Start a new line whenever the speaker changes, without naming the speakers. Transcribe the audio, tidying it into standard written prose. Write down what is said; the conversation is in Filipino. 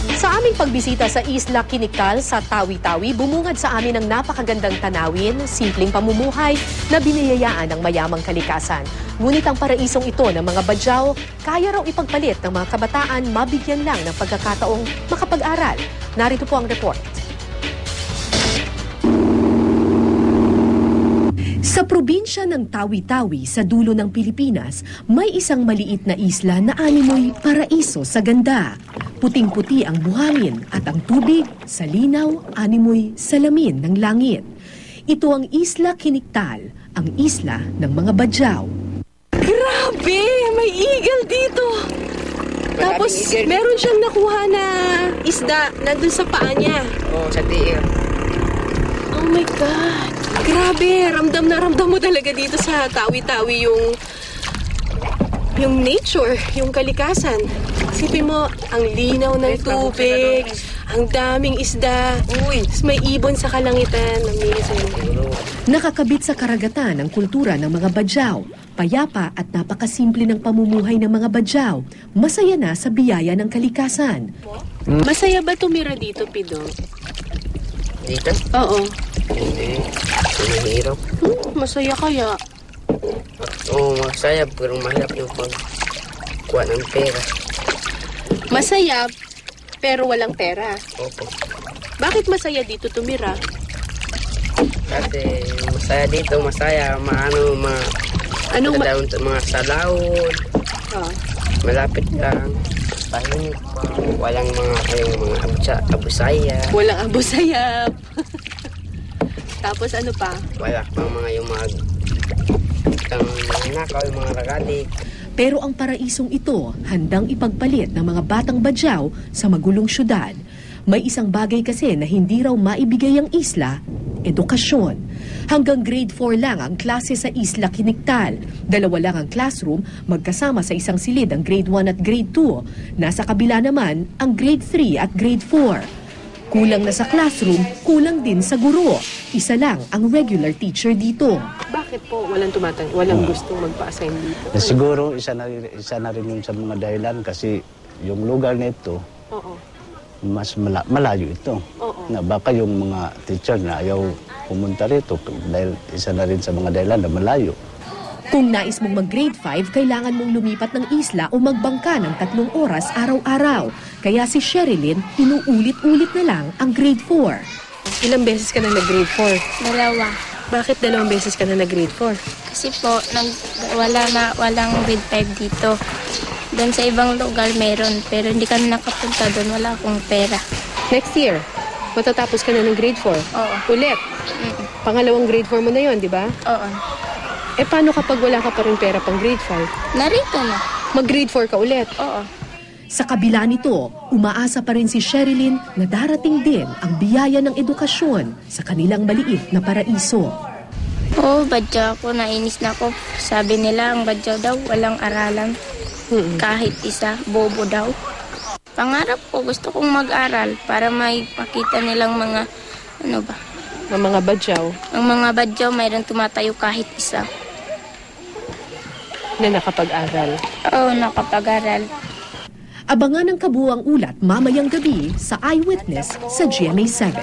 Sa aming pagbisita sa Isla Kiniktal sa Tawi-Tawi, bumungad sa amin ang napakagandang tanawin, simpleng pamumuhay na biniyayaan ng mayamang kalikasan. Ngunit ang paraisong ito ng mga badyaw, kaya raw ipagpalit ng mga kabataan mabigyan lang ng pagkakataong makapag-aral. Narito po ang report. Sa probinsya ng Tawi-Tawi sa dulo ng Pilipinas, may isang maliit na isla na animoy paraiso sa ganda. Puting-puti ang buhangin at ang tubig sa linaw, animoy salamin ng langit. Ito ang Isla Kiniktal, ang isla ng mga badyaw. Grabe! May eagle dito! Tapos meron siyang nakuha na isda nandun sa paa niya.
Oo, sa tiir.
Oh my God! Grabe! Ramdam na ramdam mo talaga dito sa Tawi-Tawi yung nature, yung kalikasan. Isipin mo, ang linaw ng tubig, ang daming isda, may ibon sa kalangitan. Nakakabit sa karagatan ang kultura ng mga badyaw. Payapa at napakasimple ng pamumuhay ng mga badyaw. Masaya na sa biyaya ng kalikasan. Masaya ba tumira dito, Pido?
Dito?
Oo.
Hindi. Mahirap.
Masaya kaya?
Oo, masaya. Pero mahirap yung pagkuha ng pera.
Masaya, pero walang pera.
Opo.
Bakit masaya dito tumira?
Kasi masaya dito, masaya.
Anong
mga salawod. Malapit lang. Tahimik pa. Walang mga abusaya.
Walang abusayap. Tapos ano pa?
Wala pang yung mga nakaw, yung mga ragadik.
Pero ang paraisong ito, handang ipagpalit ng mga batang badyaw sa magulong syudad. May isang bagay kasi na hindi raw maibigay ang isla, edukasyon. Hanggang grade 4 lang ang klase sa Isla Kiniktal. 2 lang ang classroom, magkasama sa isang silid ang grade 1 at grade 2. Nasa kabila naman ang grade 3 at grade 4. Kulang na sa classroom, kulang din sa guro. Isa lang ang regular teacher dito. Bakit po walang gustong magpa-assign dito?
Siguro isa na rin yun sa mga dahilan kasi yung lugar nito, mas malayo ito. Na baka yung mga teacher na ayaw pumunta rito dahil isa na rin sa mga dahilan na malayo.
Kung nais mong mag-grade 5, kailangan mong lumipat ng isla o magbangka ng 3 oras araw-araw. Kaya si Sherilyn, inuulit-ulit na lang ang grade 4. Ilang beses ka na nag-grade 4?
2.
Bakit 2 beses ka na nag-grade 4?
Kasi po, walang grade 5 dito. Doon sa ibang lugar meron, pero hindi ka na nakapunta doon, wala akong pera.
Next year, matatapos ka na ng grade 4?
Oo.
Ulit? Pangalawang grade 4 mo na yon, di ba?
Oo.
Paano kapag wala ka pa rin pera pang grade 5?
Narito na.
Mag-grade 4 ka ulit?
Oo.
Sa kabila nito, umaasa pa rin si Sherilyn na darating din ang biyaya ng edukasyon sa kanilang maliit na paraiso.
Oo, badyaw ako, nainis na ako. Sabi nila, ang badyaw daw, walang aralan. Kahit isa, bobo daw. Pangarap ko, gusto kong mag-aral para may pakita nilang mga,
Ang mga badyaw?
Ang mga badyaw, mayroon tumatayo kahit isa.
Na nakapag-aral?
Oo, nakapag-aral.
Abangan ang kabuuang ulat mamayang gabi sa Eyewitness sa GMA7.